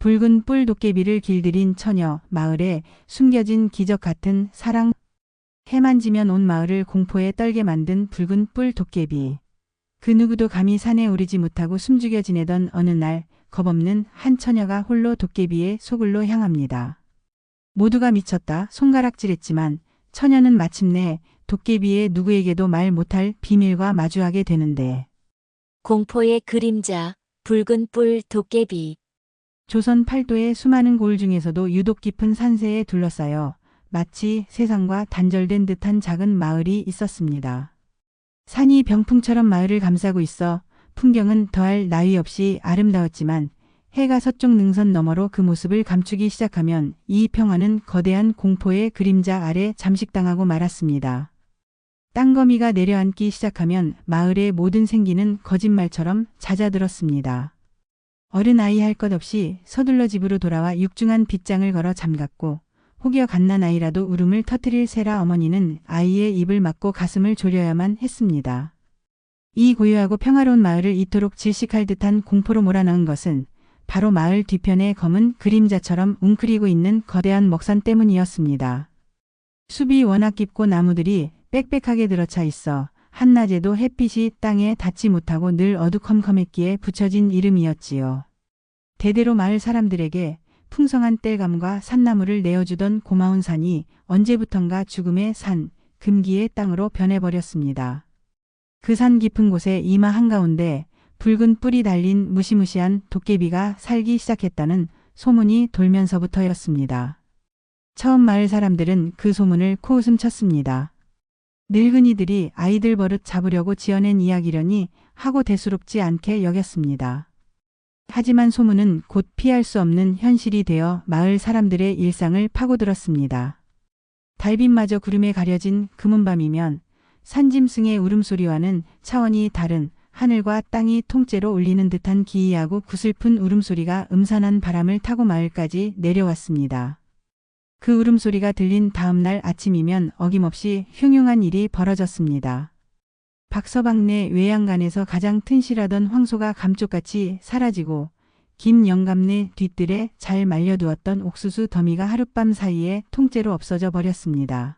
붉은 뿔 도깨비를 길들인 처녀, 마을에 숨겨진 기적 같은 사랑, 해만 지면 온 마을을 공포에 떨게 만든 붉은 뿔 도깨비. 그 누구도 감히 산에 오르지 못하고 숨죽여 지내던 어느 날 겁없는 한 처녀가 홀로 도깨비의 소굴로 향합니다. 모두가 미쳤다 손가락질했지만 처녀는 마침내 도깨비의 누구에게도 말 못할 비밀과 마주하게 되는데 공포의 그림자, 붉은 뿔 도깨비. 조선 팔도의 수많은 고을 중에서도 유독 깊은 산세에 둘러싸여 마치 세상과 단절된 듯한 작은 마을이 있었습니다. 산이 병풍처럼 마을을 감싸고 있어 풍경은 더할 나위 없이 아름다웠지만 해가 서쪽 능선 너머로 그 모습을 감추기 시작하면 이 평화는 거대한 공포의 그림자 아래 잠식당하고 말았습니다. 땅거미가 내려앉기 시작하면 마을의 모든 생기는 거짓말처럼 잦아들었습니다. 어른아이 할 것 없이 서둘러 집으로 돌아와 육중한 빗장을 걸어 잠갔고 혹여 갓난아이라도 울음을 터뜨릴 새라 어머니는 아이의 입을 막고 가슴을 졸여야만 했습니다. 이 고요하고 평화로운 마을을 이토록 질식할 듯한 공포로 몰아넣은 것은 바로 마을 뒤편의 검은 그림자처럼 웅크리고 있는 거대한 먹산 때문이었습니다. 숲이 워낙 깊고 나무들이 빽빽하게 들어차 있어 한낮에도 햇빛이 땅에 닿지 못하고 늘 어두컴컴했기에 붙여진 이름이었지요. 대대로 마을 사람들에게 풍성한 땔감과 산나물을 내어주던 고마운 산이 언제부턴가 죽음의 산, 금기의 땅으로 변해버렸습니다. 그 산 깊은 곳에 이마 한가운데 붉은 뿔이 달린 무시무시한 도깨비가 살기 시작했다는 소문이 돌면서부터였습니다. 처음 마을 사람들은 그 소문을 코웃음 쳤습니다. 늙은이들이 아이들 버릇 잡으려고 지어낸 이야기려니 하고 대수롭지 않게 여겼습니다. 하지만 소문은 곧 피할 수 없는 현실이 되어 마을 사람들의 일상을 파고들었습니다. 달빛마저 구름에 가려진 금은밤이면 산짐승의 울음소리와는 차원이 다른 하늘과 땅이 통째로 울리는 듯한 기이하고 구슬픈 울음소리가 음산한 바람을 타고 마을까지 내려왔습니다. 그 울음소리가 들린 다음 날 아침이면 어김없이 흉흉한 일이 벌어졌습니다. 박서방네 외양간에서 가장 튼실하던 황소가 감쪽같이 사라지고 김영감네 뒷뜰에 잘 말려두었던 옥수수 더미가 하룻밤 사이에 통째로 없어져 버렸습니다.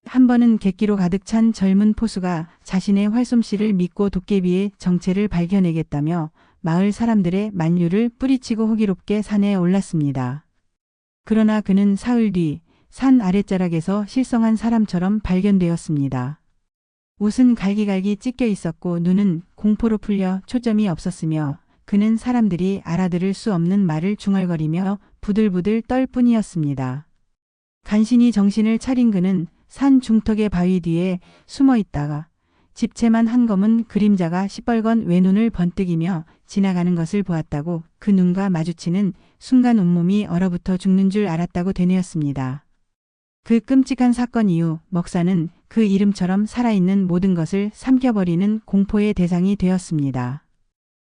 한 번은 객기로 가득 찬 젊은 포수가 자신의 활솜씨를 믿고 도깨비의 정체를 발견하겠다며 마을 사람들의 만류를 뿌리치고 호기롭게 산에 올랐습니다. 그러나 그는 사흘 뒤 산 아랫자락에서 실성한 사람처럼 발견되었습니다. 옷은 갈기갈기 찢겨 있었고 눈은 공포로 풀려 초점이 없었으며 그는 사람들이 알아들을 수 없는 말을 중얼거리며 부들부들 떨 뿐이었습니다. 간신히 정신을 차린 그는 산 중턱의 바위 뒤에 숨어 있다가 집채만 한 검은 그림자가 시뻘건 외눈을 번뜩이며 지나가는 것을 보았다고 그 눈과 마주치는 순간 온몸이 얼어붙어 죽는 줄 알았다고 되뇌었습니다. 그 끔찍한 사건 이후 먹사는 그 이름처럼 살아있는 모든 것을 삼켜버리는 공포의 대상이 되었습니다.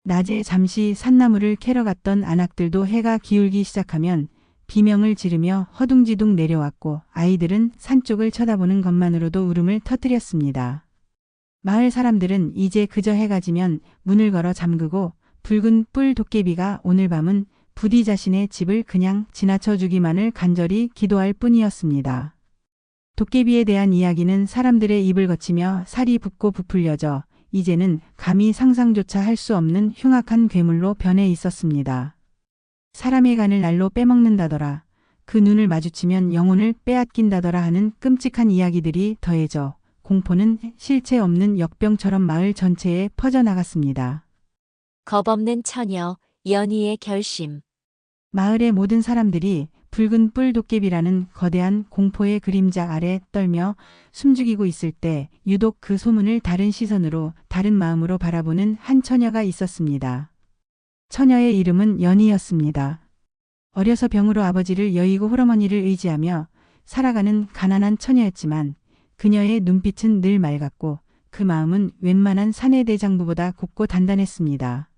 낮에 잠시 산나물을 캐러 갔던 안악들도 해가 기울기 시작하면 비명을 지르며 허둥지둥 내려왔고 아이들은 산 쪽을 쳐다보는 것만으로도 울음을 터뜨렸습니다. 마을 사람들은 이제 그저 해가 지면 문을 걸어 잠그고 붉은 뿔 도깨비가 오늘 밤은 부디 자신의 집을 그냥 지나쳐 주기만을 간절히 기도할 뿐이었습니다. 도깨비에 대한 이야기는 사람들의 입을 거치며 살이 붓고 부풀려져 이제는 감히 상상조차 할 수 없는 흉악한 괴물로 변해 있었습니다. 사람의 간을 날로 빼먹는다더라. 그 눈을 마주치면 영혼을 빼앗긴다더라 하는 끔찍한 이야기들이 더해져 공포는 실체 없는 역병처럼 마을 전체에 퍼져나갔습니다. 겁없는 처녀, 연희의 결심. 마을의 모든 사람들이 붉은 뿔 도깨비라는 거대한 공포의 그림자 아래 떨며 숨죽이고 있을 때 유독 그 소문을 다른 시선으로 다른 마음으로 바라보는 한 처녀가 있었습니다. 처녀의 이름은 연희였습니다. 어려서 병으로 아버지를 여의고 홀어머니를 의지하며 살아가는 가난한 처녀였지만 그녀의 눈빛은 늘 맑았고 그 마음은 웬만한 사내 대장부보다 곱고 단단했습니다.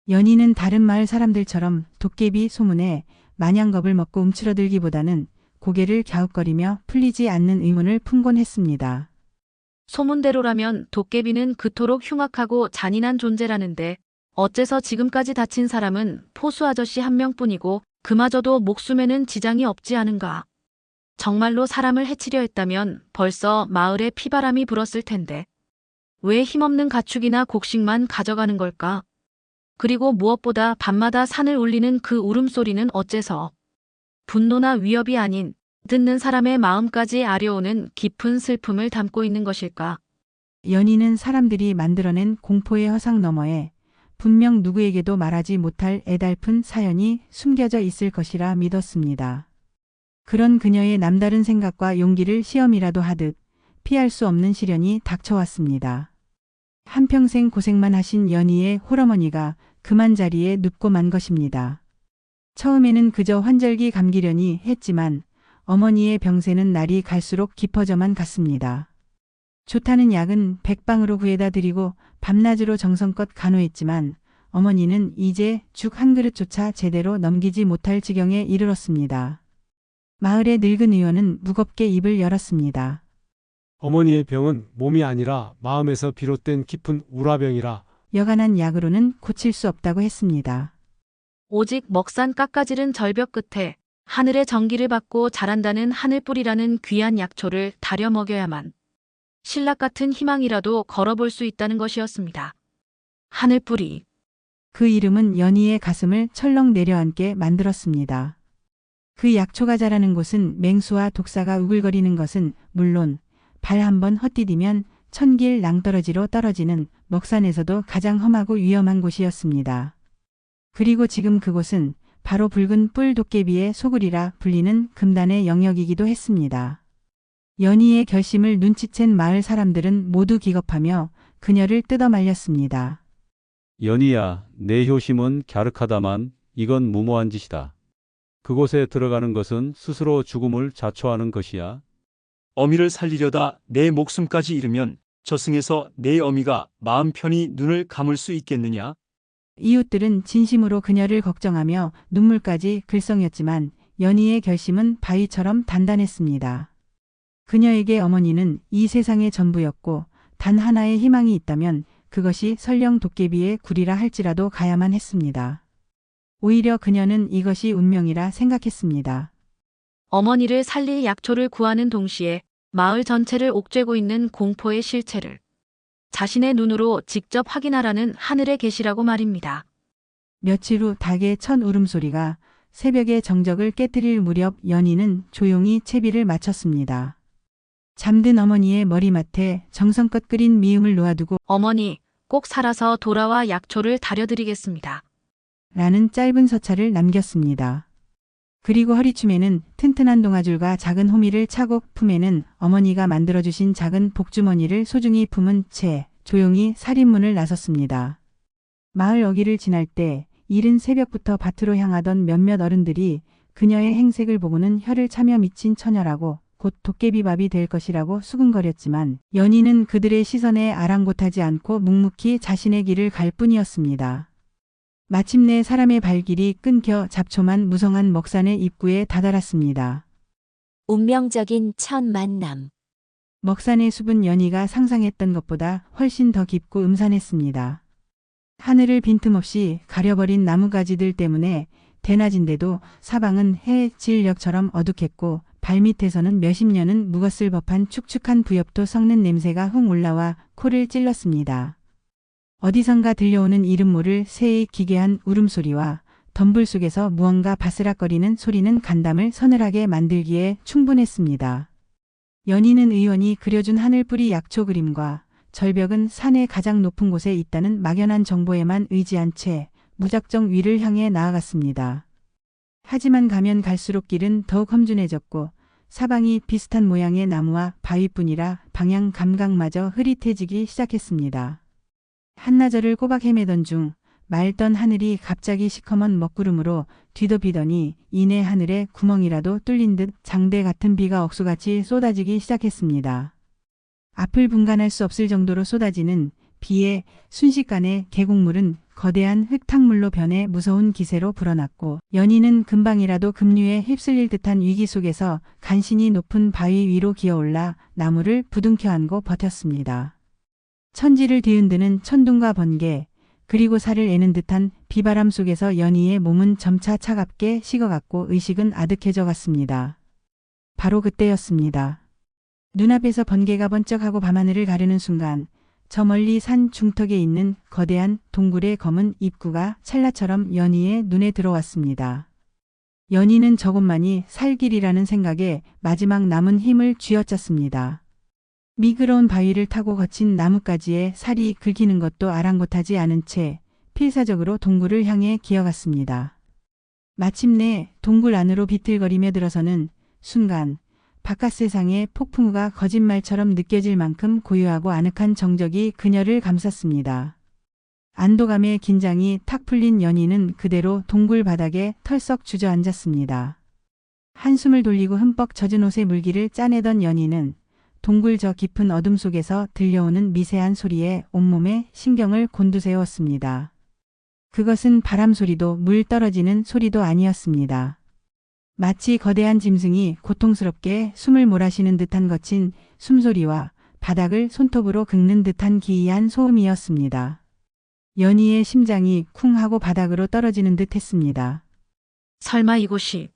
연희는 다른 마을 사람들처럼 도깨비 소문에 마냥 겁을 먹고 움츠러들기보다는 고개를 갸웃거리며 풀리지 않는 의문을 품곤 했습니다. 소문대로라면 도깨비는 그토록 흉악하고 잔인한 존재라는데 어째서 지금까지 다친 사람은 포수 아저씨 한 명뿐이고 그마저도 목숨에는 지장이 없지 않은가. 정말로 사람을 해치려 했다면 벌써 마을에 피바람이 불었을 텐데. 왜 힘없는 가축이나 곡식만 가져가는 걸까? 그리고 무엇보다 밤마다 산을 울리는 그 울음소리는 어째서 분노나 위협이 아닌 듣는 사람의 마음까지 아려오는 깊은 슬픔을 담고 있는 것일까? 연희는 사람들이 만들어낸 공포의 허상 너머에 분명 누구에게도 말하지 못할 애달픈 사연이 숨겨져 있을 것이라 믿었습니다. 그런 그녀의 남다른 생각과 용기를 시험이라도 하듯 피할 수 없는 시련이 닥쳐왔습니다. 한평생 고생만 하신 연희의 홀어머니가 그만 자리에 눕고 만 것입니다. 처음에는 그저 환절기 감기려니 했지만 어머니의 병세는 날이 갈수록 깊어져만 갔습니다. 좋다는 약은 백방으로 구해다 드리고 밤낮으로 정성껏 간호했지만 어머니는 이제 죽 한 그릇조차 제대로 넘기지 못할 지경에 이르렀습니다. 마을의 늙은 의원은 무겁게 입을 열었습니다. 어머니의 병은 몸이 아니라 마음에서 비롯된 깊은 우라병이라. 여간한 약으로는 고칠 수 없다고 했습니다. 오직 먹산 깎아지른 절벽 끝에 하늘의 전기를 받고 자란다는 하늘뿌리라는 귀한 약초를 다려 먹여야만 신락 같은 희망이라도 걸어볼 수 있다는 것이었습니다. 하늘뿌리. 그 이름은 연희의 가슴을 철렁 내려앉게 만들었습니다. 그 약초가 자라는 곳은 맹수와 독사가 우글거리는 것은 물론 발 한번 헛디디면 천길 낭떠러지로 떨어지는 먹산에서도 가장 험하고 위험한 곳이었습니다. 그리고 지금 그곳은 바로 붉은 뿔 도깨비의 소굴이라 불리는 금단의 영역이기도 했습니다. 연희의 결심을 눈치챈 마을 사람들은 모두 기겁하며 그녀를 뜯어 말렸습니다. 연희야, 내 효심은 갸륵하다만 이건 무모한 짓이다. 그곳에 들어가는 것은 스스로 죽음을 자초하는 것이야. 어미를 살리려다 내 목숨까지 잃으면 저승에서 내 어미가 마음 편히 눈을 감을 수 있겠느냐? 이웃들은 진심으로 그녀를 걱정하며 눈물까지 글썽였지만 연희의 결심은 바위처럼 단단했습니다. 그녀에게 어머니는 이 세상의 전부였고 단 하나의 희망이 있다면 그것이 설령 도깨비의 굴이라 할지라도 가야만 했습니다. 오히려 그녀는 이것이 운명이라 생각했습니다. 어머니를 살릴 약초를 구하는 동시에 마을 전체를 옥죄고 있는 공포의 실체를 자신의 눈으로 직접 확인하라는 하늘의 계시라고 말입니다. 며칠 후 닭의 첫 울음소리가 새벽의 정적을 깨뜨릴 무렵 연희는 조용히 채비를 마쳤습니다. 잠든 어머니의 머리맡에 정성껏 끓인 미음을 놓아두고 어머니, 꼭 살아서 돌아와 약초를 다려드리겠습니다. 라는 짧은 서찰을 남겼습니다. 그리고 허리춤에는 튼튼한 동아줄과 작은 호미를 차고 품에는 어머니가 만들어주신 작은 복주머니를 소중히 품은 채 조용히 살인문을 나섰습니다. 마을 어귀를 지날 때 이른 새벽부터 밭으로 향하던 몇몇 어른들이 그녀의 행색을 보고는 혀를 차며 미친 처녀라고 곧 도깨비밥이 될 것이라고 수군거렸지만 연희는 그들의 시선에 아랑곳하지 않고 묵묵히 자신의 길을 갈 뿐이었습니다. 마침내 사람의 발길이 끊겨 잡초만 무성한 먹산의 입구에 다다랐습니다. 운명적인 첫 만남. 먹산의 숲은 연희가 상상했던 것보다 훨씬 더 깊고 음산했습니다. 하늘을 빈틈없이 가려버린 나무가지들 때문에 대낮인데도 사방은 해 질녘처럼 어둑했고 발밑에서는 몇십 년은 묵었을 법한 축축한 부엽도 썩는 냄새가 훅 올라와 코를 찔렀습니다. 어디선가 들려오는 이름 모를 새의 기괴한 울음소리와 덤불 속에서 무언가 바스락거리는 소리는 간담을 서늘하게 만들기에 충분했습니다. 연희는 의원이 그려준 하늘뿌리 약초 그림과 절벽은 산의 가장 높은 곳에 있다는 막연한 정보에만 의지한 채 무작정 위를 향해 나아갔습니다. 하지만 가면 갈수록 길은 더욱 험준해졌고 사방이 비슷한 모양의 나무와 바위뿐이라 방향 감각마저 흐릿해지기 시작했습니다. 한나절을 꼬박 헤매던 중 맑던 하늘이 갑자기 시커먼 먹구름으로 뒤덮이더니 이내 하늘에 구멍이라도 뚫린 듯 장대 같은 비가 억수같이 쏟아지기 시작했습니다. 앞을 분간할 수 없을 정도로 쏟아지는 비에 순식간에 계곡물은 거대한 흙탕물로 변해 무서운 기세로 불어났고 연희는 금방이라도 급류에 휩쓸릴 듯한 위기 속에서 간신히 높은 바위 위로 기어올라 나무를 부둥켜 안고 버텼습니다. 천지를 뒤흔드는 천둥과 번개, 그리고 살을 애는 듯한 비바람 속에서 연희의 몸은 점차 차갑게 식어갔고 의식은 아득해져 갔습니다. 바로 그때였습니다. 눈앞에서 번개가 번쩍하고 밤하늘을 가르는 순간 저 멀리 산 중턱에 있는 거대한 동굴의 검은 입구가 찰나처럼 연희의 눈에 들어왔습니다. 연희는 저곳만이 살 길이라는 생각에 마지막 남은 힘을 쥐어짰습니다. 미끄러운 바위를 타고 거친 나뭇가지에 살이 긁히는 것도 아랑곳하지 않은 채 필사적으로 동굴을 향해 기어갔습니다. 마침내 동굴 안으로 비틀거리며 들어서는 순간 바깥 세상의 폭풍우가 거짓말처럼 느껴질 만큼 고요하고 아늑한 정적이 그녀를 감쌌습니다. 안도감의 긴장이 탁 풀린 연희는 그대로 동굴 바닥에 털썩 주저앉았습니다. 한숨을 돌리고 흠뻑 젖은 옷에 물기를 짜내던 연희는 동굴 저 깊은 어둠 속에서 들려오는 미세한 소리에 온몸에 신경을 곤두세웠습니다. 그것은 바람 소리도 물 떨어지는 소리도 아니었습니다. 마치 거대한 짐승이 고통스럽게 숨을 몰아쉬는 듯한 거친 숨소리와 바닥을 손톱으로 긁는 듯한 기이한 소음이었습니다. 연희의 심장이 쿵 하고 바닥으로 떨어지는 듯 했습니다. 설마 이곳이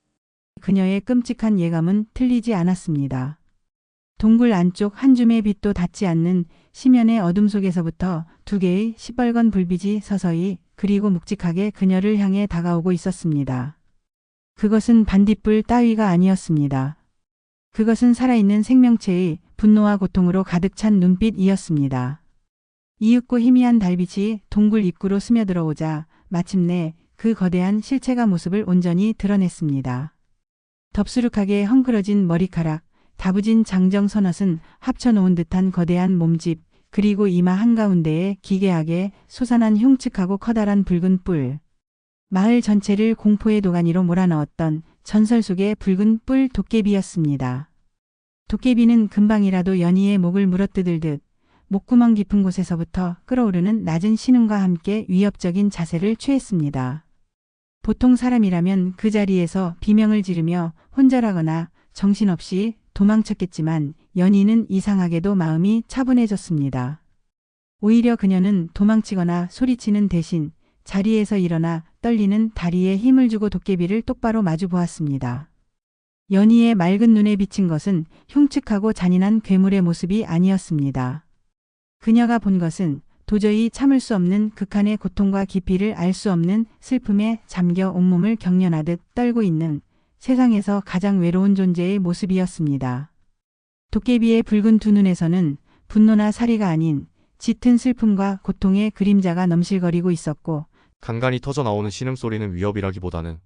그녀의 끔찍한 예감은 틀리지 않았습니다. 동굴 안쪽 한 줌의 빛도 닿지 않는 심연의 어둠 속에서부터 두 개의 시뻘건 불빛이 서서히 그리고 묵직하게 그녀를 향해 다가오고 있었습니다. 그것은 반딧불 따위가 아니었습니다. 그것은 살아있는 생명체의 분노와 고통으로 가득 찬 눈빛이었습니다. 이윽고 희미한 달빛이 동굴 입구로 스며들어오자 마침내 그 거대한 실체가 모습을 온전히 드러냈습니다. 덥수룩하게 헝클어진 머리카락, 다부진 장정선옷은 합쳐놓은 듯한 거대한 몸집, 그리고 이마 한가운데에 기괴하게 솟아난 흉측하고 커다란 붉은 뿔. 마을 전체를 공포의 도가니로 몰아넣었던 전설 속의 붉은 뿔 도깨비였습니다. 도깨비는 금방이라도 연희의 목을 물어뜯을 듯 목구멍 깊은 곳에서부터 끓어오르는 낮은 신음과 함께 위협적인 자세를 취했습니다. 보통 사람이라면 그 자리에서 비명을 지르며 혼절하거나 정신없이 도망쳤겠지만 연희는 이상하게도 마음이 차분해졌습니다. 오히려 그녀는 도망치거나 소리치는 대신 자리에서 일어나 떨리는 다리에 힘을 주고 도깨비를 똑바로 마주 보았습니다. 연희의 맑은 눈에 비친 것은 흉측하고 잔인한 괴물의 모습이 아니었습니다. 그녀가 본 것은 도저히 참을 수 없는 극한의 고통과 깊이를 알 수 없는 슬픔에 잠겨 온몸을 경련하듯 떨고 있는 세상에서 가장 외로운 존재의 모습이었습니다. 도깨비의 붉은 두 눈에서는 분노나 살이가 아닌 짙은 슬픔과 고통의 그림자가 넘실거리고 있었고 간간히 터져나오는 신음소리는 위협이라기보다는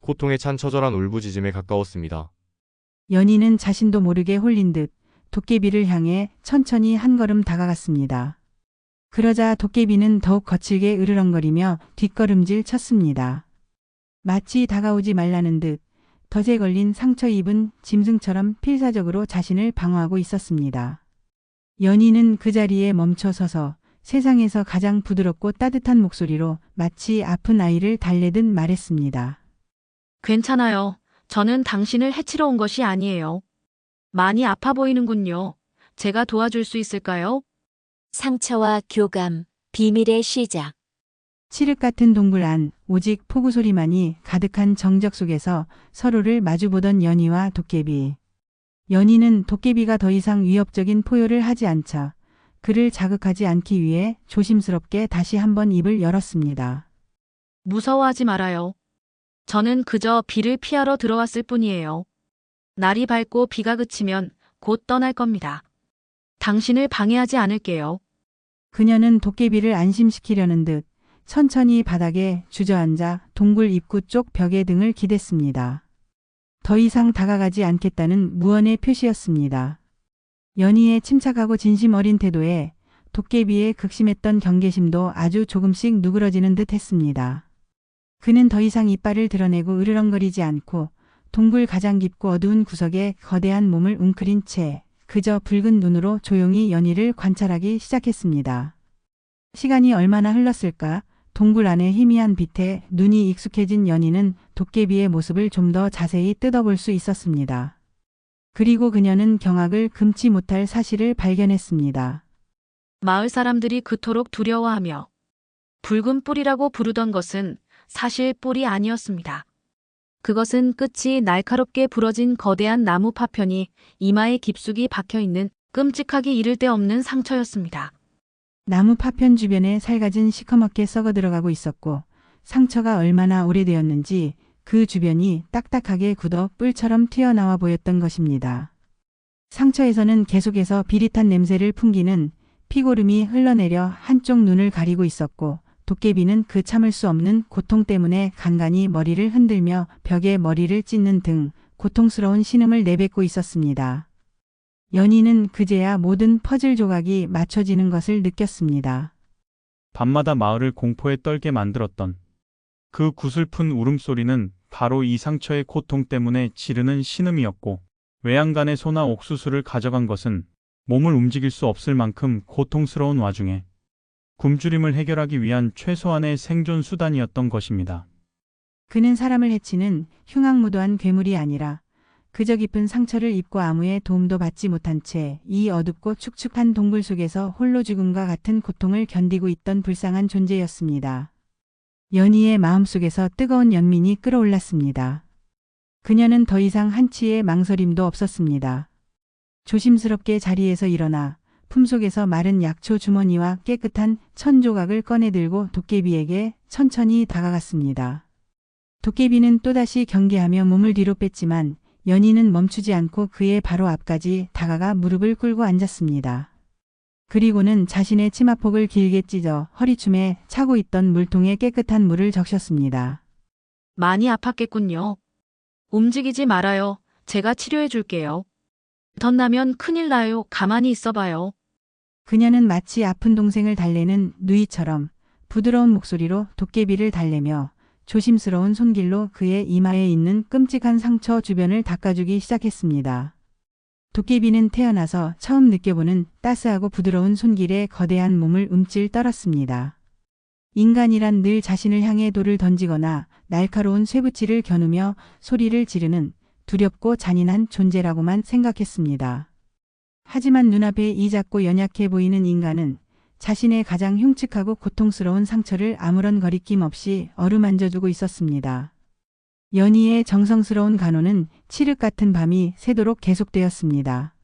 고통에 찬 처절한 울부짖음에 가까웠습니다. 연희는 자신도 모르게 홀린 듯 도깨비를 향해 천천히 한 걸음 다가갔습니다. 그러자 도깨비는 더욱 거칠게 으르렁거리며 뒷걸음질 쳤습니다. 마치 다가오지 말라는 듯 덫에 걸린 상처 입은 짐승처럼 필사적으로 자신을 방어하고 있었습니다. 연희는 그 자리에 멈춰 서서 세상에서 가장 부드럽고 따뜻한 목소리로 마치 아픈 아이를 달래듯 말했습니다. 괜찮아요. 저는 당신을 해치러 온 것이 아니에요. 많이 아파 보이는군요. 제가 도와줄 수 있을까요? 상처와 교감, 비밀의 시작. 칠흑 같은 동굴 안 오직 폭우 소리만이 가득한 정적 속에서 서로를 마주보던 연희와 도깨비. 연희는 도깨비가 더 이상 위협적인 포효를 하지 않자 그를 자극하지 않기 위해 조심스럽게 다시 한번 입을 열었습니다. 무서워하지 말아요. 저는 그저 비를 피하러 들어왔을 뿐이에요. 날이 밝고 비가 그치면 곧 떠날 겁니다. 당신을 방해하지 않을게요. 그녀는 도깨비를 안심시키려는 듯 천천히 바닥에 주저앉아 동굴 입구 쪽 벽에 등을 기댔습니다. 더 이상 다가가지 않겠다는 무언의 표시였습니다. 연희의 침착하고 진심 어린 태도에 도깨비의 극심했던 경계심도 아주 조금씩 누그러지는 듯 했습니다. 그는 더 이상 이빨을 드러내고 으르렁거리지 않고 동굴 가장 깊고 어두운 구석에 거대한 몸을 웅크린 채 그저 붉은 눈으로 조용히 연희를 관찰하기 시작했습니다. 시간이 얼마나 흘렀을까? 동굴 안의 희미한 빛에 눈이 익숙해진 연희는 도깨비의 모습을 좀 더 자세히 뜯어볼 수 있었습니다. 그리고 그녀는 경악을 금치 못할 사실을 발견했습니다. 마을 사람들이 그토록 두려워하며 붉은 뿔이라고 부르던 것은 사실 뿔이 아니었습니다. 그것은 끝이 날카롭게 부러진 거대한 나무 파편이 이마에 깊숙이 박혀있는 끔찍하기 이를 데 없는 상처였습니다. 나무 파편 주변에 살갗은 시커멓게 썩어 들어가고 있었고 상처가 얼마나 오래되었는지 그 주변이 딱딱하게 굳어 뿔처럼 튀어나와 보였던 것입니다. 상처에서는 계속해서 비릿한 냄새를 풍기는 피고름이 흘러내려 한쪽 눈을 가리고 있었고 도깨비는 그 참을 수 없는 고통 때문에 간간히 머리를 흔들며 벽에 머리를 찢는 등 고통스러운 신음을 내뱉고 있었습니다. 연희는 그제야 모든 퍼즐 조각이 맞춰지는 것을 느꼈습니다. 밤마다 마을을 공포에 떨게 만들었던 그 구슬픈 울음소리는 바로 이 상처의 고통 때문에 지르는 신음이었고, 외양간의 소나 옥수수를 가져간 것은 몸을 움직일 수 없을 만큼 고통스러운 와중에 굶주림을 해결하기 위한 최소한의 생존 수단이었던 것입니다. 그는 사람을 해치는 흉악무도한 괴물이 아니라 그저 깊은 상처를 입고 아무의 도움도 받지 못한 채 이 어둡고 축축한 동굴 속에서 홀로 죽음과 같은 고통을 견디고 있던 불쌍한 존재였습니다. 연희의 마음속에서 뜨거운 연민이 끓어올랐습니다. 그녀는 더 이상 한치의 망설임도 없었습니다. 조심스럽게 자리에서 일어나 품속에서 마른 약초 주머니와 깨끗한 천 조각을 꺼내 들고 도깨비에게 천천히 다가갔습니다. 도깨비는 또다시 경계하며 몸을 뒤로 뺐지만 연희는 멈추지 않고 그의 바로 앞까지 다가가 무릎을 꿇고 앉았습니다. 그리고는 자신의 치마폭을 길게 찢어 허리춤에 차고 있던 물통에 깨끗한 물을 적셨습니다. 많이 아팠겠군요. 움직이지 말아요. 제가 치료해 줄게요. 덧나면 큰일 나요. 가만히 있어봐요. 그녀는 마치 아픈 동생을 달래는 누이처럼 부드러운 목소리로 도깨비를 달래며 조심스러운 손길로 그의 이마에 있는 끔찍한 상처 주변을 닦아주기 시작했습니다. 도깨비는 태어나서 처음 느껴보는 따스하고 부드러운 손길에 거대한 몸을 움찔 떨었습니다. 인간이란 늘 자신을 향해 돌을 던지거나 날카로운 쇠붙이를 겨누며 소리를 지르는 두렵고 잔인한 존재라고만 생각했습니다. 하지만 눈앞에 이 작고 연약해 보이는 인간은 자신의 가장 흉측하고 고통스러운 상처를 아무런 거리낌 없이 어루만져주고 있었습니다. 연희의 정성스러운 간호는 칠흑 같은 밤이 새도록 계속되었습니다.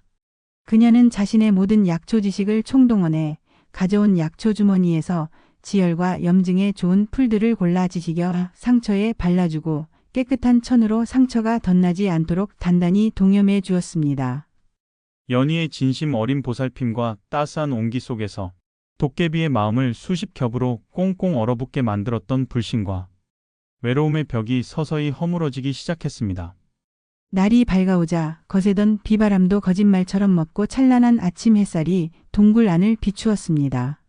그녀는 자신의 모든 약초 지식을 총동원해 가져온 약초 주머니에서 지혈과 염증에 좋은 풀들을 골라 지식여 상처에 발라주고 깨끗한 천으로 상처가 덧나지 않도록 단단히 동염해 주었습니다. 연희의 진심 어린 보살핌과 따스한 온기 속에서 도깨비의 마음을 수십 겹으로 꽁꽁 얼어붙게 만들었던 불신과 외로움의 벽이 서서히 허물어지기 시작했습니다. 날이 밝아오자 거세던 비바람도 거짓말처럼 멎고 찬란한 아침 햇살이 동굴 안을 비추었습니다.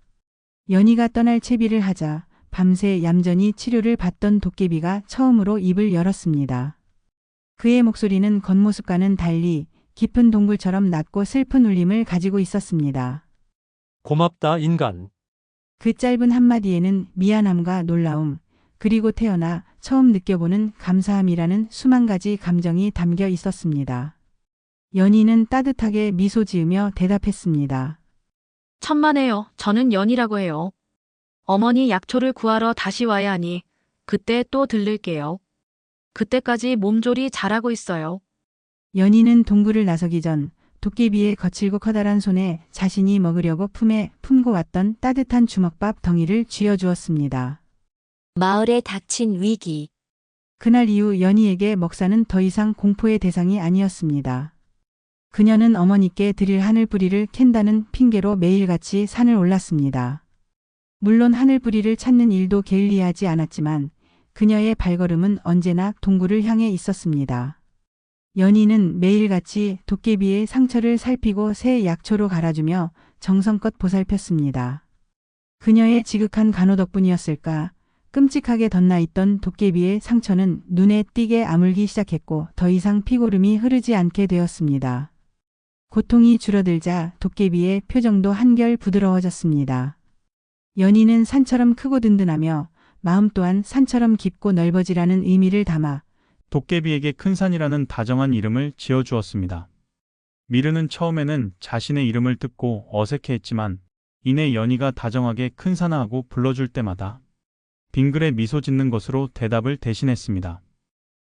연희가 떠날 채비를 하자 밤새 얌전히 치료를 받던 도깨비가 처음으로 입을 열었습니다. 그의 목소리는 겉모습과는 달리 깊은 동굴처럼 낮고 슬픈 울림을 가지고 있었습니다. 고맙다, 인간. 그 짧은 한마디에는 미안함과 놀라움, 그리고 태어나 처음 느껴보는 감사함이라는 수만 가지 감정이 담겨 있었습니다. 연희는 따뜻하게 미소 지으며 대답했습니다. 천만에요. 저는 연이라고 해요. 어머니 약초를 구하러 다시 와야 하니 그때 또 들를게요. 그때까지 몸조리 잘하고 있어요. 연희는 동굴을 나서기 전 도깨비의 거칠고 커다란 손에 자신이 먹으려고 품에 품고 왔던 따뜻한 주먹밥 덩이를 쥐어주었습니다. 마을에 닥친 위기. 그날 이후 연희에게 먹사는 더 이상 공포의 대상이 아니었습니다. 그녀는 어머니께 드릴 하늘뿌리를 캔다는 핑계로 매일같이 산을 올랐습니다. 물론 하늘뿌리를 찾는 일도 게을리하지 않았지만 그녀의 발걸음은 언제나 동굴을 향해 있었습니다. 연희는 매일같이 도깨비의 상처를 살피고 새 약초로 갈아주며 정성껏 보살폈습니다. 그녀의 지극한 간호 덕분이었을까? 끔찍하게 덧나 있던 도깨비의 상처는 눈에 띄게 아물기 시작했고 더 이상 피고름이 흐르지 않게 되었습니다. 고통이 줄어들자 도깨비의 표정도 한결 부드러워졌습니다. 연희는 산처럼 크고 든든하며 마음 또한 산처럼 깊고 넓어지라는 의미를 담아 도깨비에게 큰 산이라는 다정한 이름을 지어주었습니다. 미르는 처음에는 자신의 이름을 듣고 어색해했지만 이내 연희가 다정하게 큰산아 하고 불러줄 때마다 빙글에 미소 짓는 것으로 대답을 대신했습니다.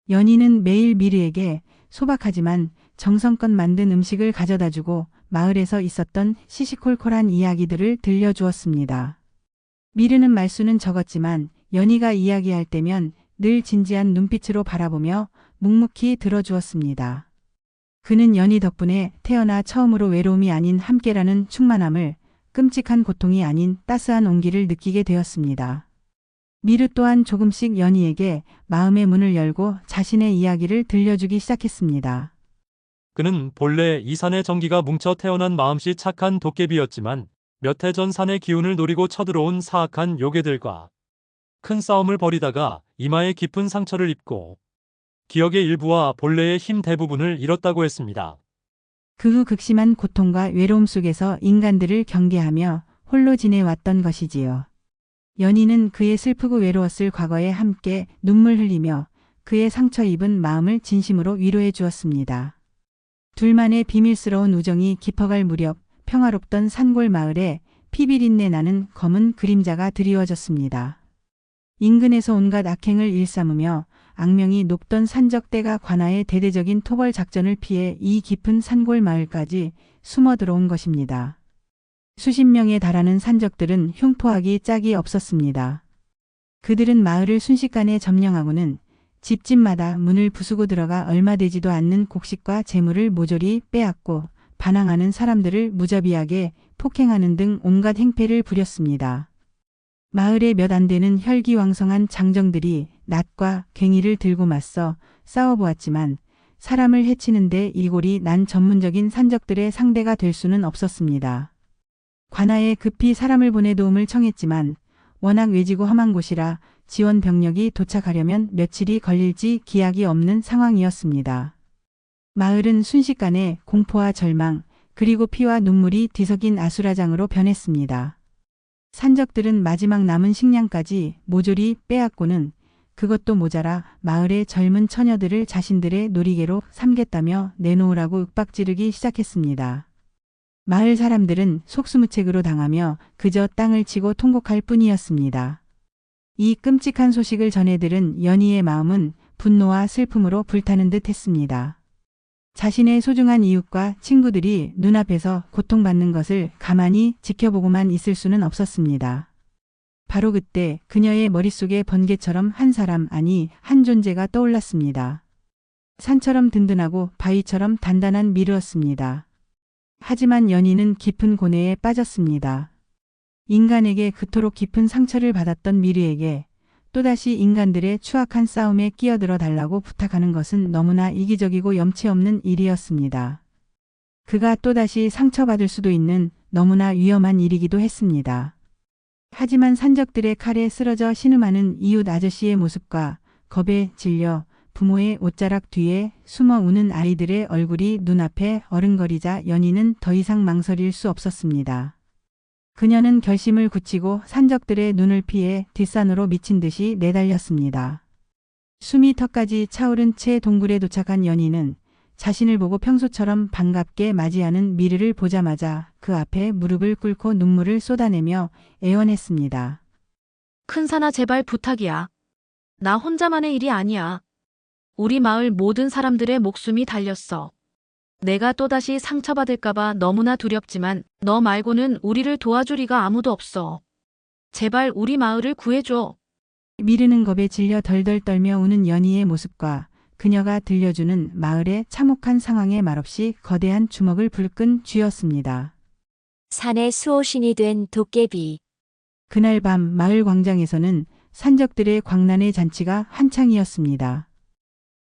연희는 매일 미르에게 소박하지만 정성껏 만든 음식을 가져다주고 마을에서 있었던 시시콜콜한 이야기들을 들려주었습니다. 미르는 말수는 적었지만 연희가 이야기할 때면 늘 진지한 눈빛으로 바라보며 묵묵히 들어주었습니다. 그는 연희 덕분에 태어나 처음으로 외로움이 아닌 함께라는 충만함을, 끔찍한 고통이 아닌 따스한 온기를 느끼게 되었습니다. 미르 또한 조금씩 연희에게 마음의 문을 열고 자신의 이야기를 들려주기 시작했습니다. 그는 본래 이 산의 정기가 뭉쳐 태어난 마음씨 착한 도깨비였지만 몇 해 전 산의 기운을 노리고 쳐들어온 사악한 요괴들과 큰 싸움을 벌이다가 이마에 깊은 상처를 입고 기억의 일부와 본래의 힘 대부분을 잃었다고 했습니다. 그 후 극심한 고통과 외로움 속에서 인간들을 경계하며 홀로 지내왔던 것이지요. 연희는 그의 슬프고 외로웠을 과거에 함께 눈물 흘리며 그의 상처 입은 마음을 진심으로 위로해 주었습니다. 둘만의 비밀스러운 우정이 깊어갈 무렵 평화롭던 산골 마을에 피비린내 나는 검은 그림자가 드리워졌습니다. 인근에서 온갖 악행을 일삼으며 악명이 높던 산적대가 관아의 대대적인 토벌 작전을 피해 이 깊은 산골 마을까지 숨어 들어온 것입니다. 수십 명에 달하는 산적들은 흉포하기 짝이 없었습니다. 그들은 마을을 순식간에 점령하고는 집집마다 문을 부수고 들어가 얼마 되지도 않는 곡식과 재물을 모조리 빼앗고 반항하는 사람들을 무자비하게 폭행하는 등 온갖 행패를 부렸습니다. 마을에 몇 안 되는 혈기왕성한 장정들이 낫과 괭이를 들고 맞서 싸워보았지만 사람을 해치는데 일골이 난 전문적인 산적들의 상대가 될 수는 없었습니다. 관아에 급히 사람을 보내 도움을 청했지만 워낙 외지고 험한 곳이라 지원 병력이 도착하려면 며칠이 걸릴지 기약이 없는 상황이었습니다. 마을은 순식간에 공포와 절망, 그리고 피와 눈물이 뒤섞인 아수라장으로 변했습니다. 산적들은 마지막 남은 식량까지 모조리 빼앗고는 그것도 모자라 마을의 젊은 처녀들을 자신들의 놀이개로 삼겠다며 내놓으라고 윽박지르기 시작했습니다. 마을 사람들은 속수무책으로 당하며 그저 땅을 치고 통곡할 뿐이었습니다. 이 끔찍한 소식을 전해 들은 연희의 마음은 분노와 슬픔으로 불타는 듯 했습니다. 자신의 소중한 이웃과 친구들이 눈앞에서 고통받는 것을 가만히 지켜보고만 있을 수는 없었습니다. 바로 그때 그녀의 머릿속에 번개처럼 한 사람, 아니 한 존재가 떠올랐습니다. 산처럼 든든하고 바위처럼 단단한 미르였습니다. 하지만 연희는 깊은 고뇌에 빠졌습니다. 인간에게 그토록 깊은 상처를 받았던 미르에게 또다시 인간들의 추악한 싸움에 끼어들어 달라고 부탁하는 것은 너무나 이기적이고 염치 없는 일이었습니다. 그가 또다시 상처받을 수도 있는 너무나 위험한 일이기도 했습니다. 하지만 산적들의 칼에 쓰러져 신음하는 이웃 아저씨의 모습과 겁에 질려 부모의 옷자락 뒤에 숨어 우는 아이들의 얼굴이 눈앞에 어른거리자 연희는 더 이상 망설일 수 없었습니다. 그녀는 결심을 굳히고 산적들의 눈을 피해 뒷산으로 미친 듯이 내달렸습니다. 숨이 턱까지 차오른 채 동굴에 도착한 연희는 자신을 보고 평소처럼 반갑게 맞이하는 미르를 보자마자 그 앞에 무릎을 꿇고 눈물을 쏟아내며 애원했습니다. 큰사나 제발 부탁이야. 나 혼자만의 일이 아니야. 우리 마을 모든 사람들의 목숨이 달렸어. 내가 또다시 상처받을까봐 너무나 두렵지만 너 말고는 우리를 도와줄 이가 아무도 없어. 제발 우리 마을을 구해줘. 미르는 겁에 질려 덜덜 떨며 우는 연희의 모습과 그녀가 들려주는 마을의 참혹한 상황에 말없이 거대한 주먹을 불끈 쥐었습니다. 산의 수호신이 된 도깨비. 그날 밤 마을 광장에서는 산적들의 광란의 잔치가 한창이었습니다.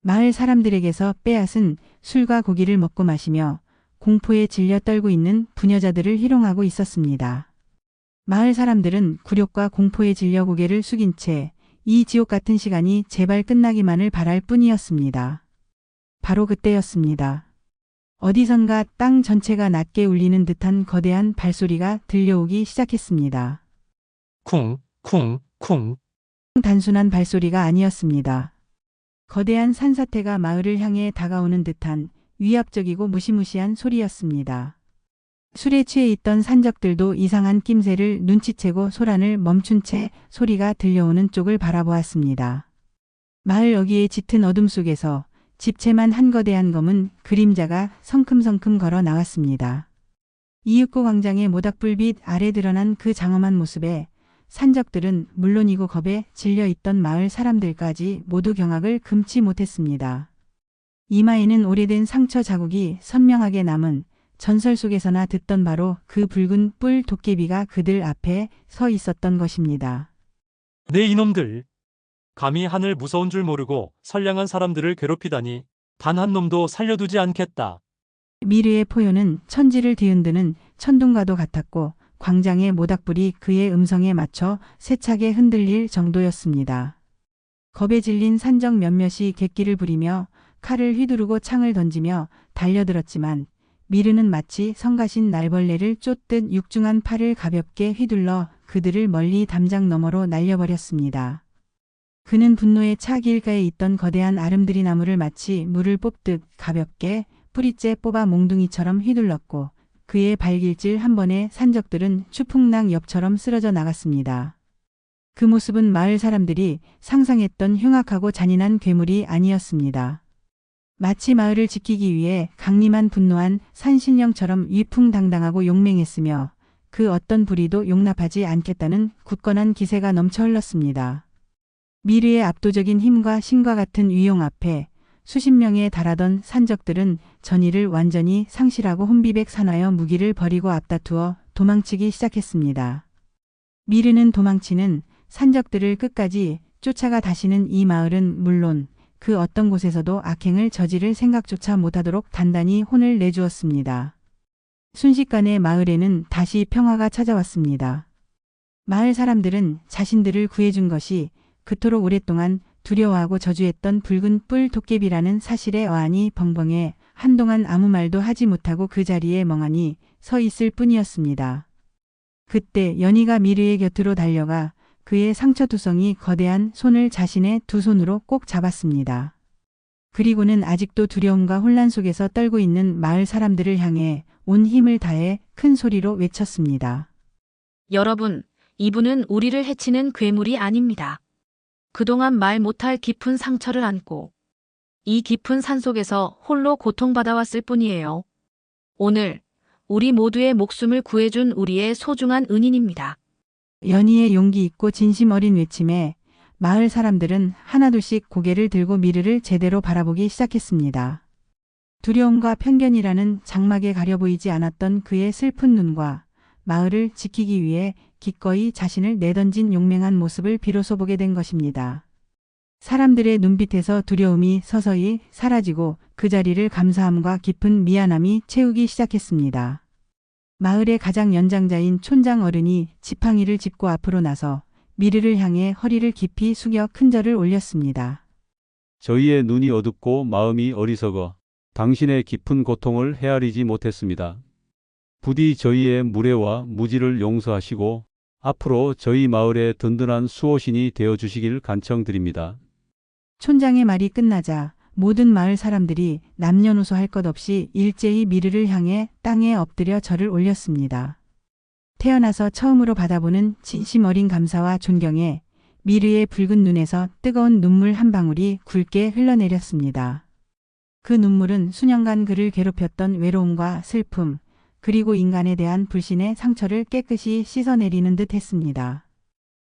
마을 사람들에게서 빼앗은 술과 고기를 먹고 마시며 공포에 질려 떨고 있는 부녀자들을 희롱하고 있었습니다. 마을 사람들은 굴욕과 공포에 질려 고개를 숙인 채 이 지옥 같은 시간이 제발 끝나기만을 바랄 뿐이었습니다. 바로 그때였습니다. 어디선가 땅 전체가 낮게 울리는 듯한 거대한 발소리가 들려오기 시작했습니다. 쿵, 쿵, 쿵. 단순한 발소리가 아니었습니다. 거대한 산사태가 마을을 향해 다가오는 듯한 위압적이고 무시무시한 소리였습니다. 술에 취해 있던 산적들도 이상한 낌새를 눈치채고 소란을 멈춘 채 소리가 들려오는 쪽을 바라보았습니다. 마을 여기에 짙은 어둠 속에서 집채만 한 거대한 검은 그림자가 성큼성큼 걸어 나왔습니다. 이윽고 광장의 모닥불빛 아래 드러난 그 장엄한 모습에 산적들은 물론이고 겁에 질려 있던 마을 사람들까지 모두 경악을 금치 못했습니다. 이마에는 오래된 상처 자국이 선명하게 남은 전설 속에서나 듣던 바로 그 붉은 뿔 도깨비가 그들 앞에 서 있었던 것입니다. 네 이놈들. 감히 하늘 무서운 줄 모르고 선량한 사람들을 괴롭히다니 단 한 놈도 살려두지 않겠다. 미르의 포효는 천지를 뒤흔드는 천둥과도 같았고 광장의 모닥불이 그의 음성에 맞춰 세차게 흔들릴 정도였습니다. 겁에 질린 산적 몇몇이 객기를 부리며 칼을 휘두르고 창을 던지며 달려들었지만 미르는 마치 성가신 날벌레를 쫓듯 육중한 팔을 가볍게 휘둘러 그들을 멀리 담장 너머로 날려버렸습니다. 그는 분노에 차 길가에 있던 거대한 아름드리 나무를 마치 물을 뽑듯 가볍게 뿌리째 뽑아 몽둥이처럼 휘둘렀고 그의 발길질 한 번에 산적들은 추풍낙 엽처럼 쓰러져 나갔습니다. 그 모습은 마을 사람들이 상상했던 흉악하고 잔인한 괴물이 아니었습니다. 마치 마을을 지키기 위해 강림한 분노한 산신령처럼 위풍당당하고 용맹했으며 그 어떤 불의도 용납하지 않겠다는 굳건한 기세가 넘쳐 흘렀습니다. 미르의 압도적인 힘과 신과 같은 위용 앞에 수십 명에 달하던 산적들은 전의를 완전히 상실하고 혼비백산하여 무기를 버리고 앞다투어 도망치기 시작했습니다. 미르는 도망치는 산적들을 끝까지 쫓아가 다시는 이 마을은 물론 그 어떤 곳에서도 악행을 저지를 생각조차 못하도록 단단히 혼을 내주었습니다. 순식간에 마을에는 다시 평화가 찾아왔습니다. 마을 사람들은 자신들을 구해준 것이 그토록 오랫동안 두려워하고 저주했던 붉은 뿔 도깨비라는 사실에 어안이 벙벙해 한동안 아무 말도 하지 못하고 그 자리에 멍하니 서 있을 뿐이었습니다. 그때 연희가 미르의 곁으로 달려가 그의 상처투성이 거대한 손을 자신의 두 손으로 꼭 잡았습니다. 그리고는 아직도 두려움과 혼란 속에서 떨고 있는 마을 사람들을 향해 온 힘을 다해 큰 소리로 외쳤습니다. 여러분, 이분은 우리를 해치는 괴물이 아닙니다. 그동안 말 못할 깊은 상처를 안고 이 깊은 산속에서 홀로 고통받아왔을 뿐이에요. 오늘 우리 모두의 목숨을 구해준 우리의 소중한 은인입니다. 연희의 용기 있고 진심 어린 외침에 마을 사람들은 하나둘씩 고개를 들고 미르를 제대로 바라보기 시작했습니다. 두려움과 편견이라는 장막에 가려 보이지 않았던 그의 슬픈 눈과 마을을 지키기 위해 기꺼이 자신을 내던진 용맹한 모습을 비로소 보게 된 것입니다. 사람들의 눈빛에서 두려움이 서서히 사라지고 그 자리를 감사함과 깊은 미안함이 채우기 시작했습니다. 마을의 가장 연장자인 촌장 어른이 지팡이를 짚고 앞으로 나서 미르를 향해 허리를 깊이 숙여 큰 절을 올렸습니다. 저희의 눈이 어둡고 마음이 어리석어 당신의 깊은 고통을 헤아리지 못했습니다. 부디 저희의 무례와 무지를 용서하시고 앞으로 저희 마을의 든든한 수호신이 되어주시길 간청드립니다. 촌장의 말이 끝나자 모든 마을 사람들이 남녀노소 할 것 없이 일제히 미르를 향해 땅에 엎드려 절을 올렸습니다. 태어나서 처음으로 받아보는 진심 어린 감사와 존경에 미르의 붉은 눈에서 뜨거운 눈물 한 방울이 굵게 흘러내렸습니다. 그 눈물은 수년간 그를 괴롭혔던 외로움과 슬픔, 그리고 인간에 대한 불신의 상처를 깨끗이 씻어내리는 듯 했습니다.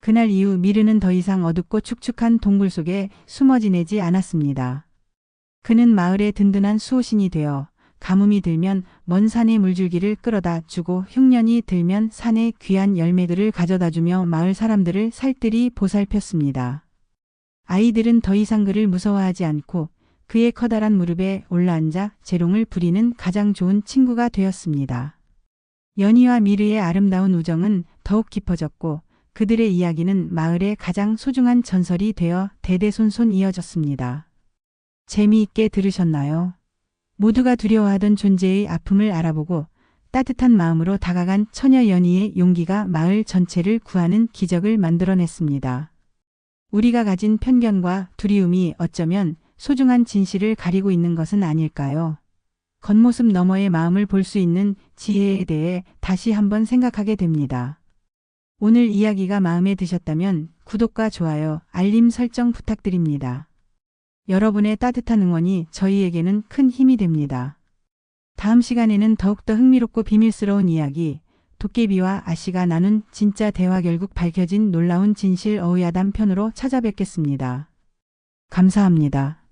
그날 이후 미르는 더 이상 어둡고 축축한 동굴 속에 숨어 지내지 않았습니다. 그는 마을의 든든한 수호신이 되어 가뭄이 들면 먼 산의 물줄기를 끌어다 주고 흉년이 들면 산의 귀한 열매들을 가져다 주며 마을 사람들을 살뜰히 보살폈습니다. 아이들은 더 이상 그를 무서워하지 않고 그의 커다란 무릎에 올라앉아 재롱을 부리는 가장 좋은 친구가 되었습니다. 연희와 미르의 아름다운 우정은 더욱 깊어졌고 그들의 이야기는 마을의 가장 소중한 전설이 되어 대대손손 이어졌습니다. 재미있게 들으셨나요? 모두가 두려워하던 존재의 아픔을 알아보고 따뜻한 마음으로 다가간 처녀 연희의 용기가 마을 전체를 구하는 기적을 만들어냈습니다. 우리가 가진 편견과 두려움이 어쩌면 소중한 진실을 가리고 있는 것은 아닐까요? 겉모습 너머의 마음을 볼 수 있는 지혜에 대해 다시 한번 생각하게 됩니다. 오늘 이야기가 마음에 드셨다면 구독과 좋아요, 알림 설정 부탁드립니다. 여러분의 따뜻한 응원이 저희에게는 큰 힘이 됩니다. 다음 시간에는 더욱더 흥미롭고 비밀스러운 이야기, 도깨비와 아씨가 나눈 진짜 대화 결국 밝혀진 놀라운 진실 어휘야담 편으로 찾아뵙겠습니다. 감사합니다.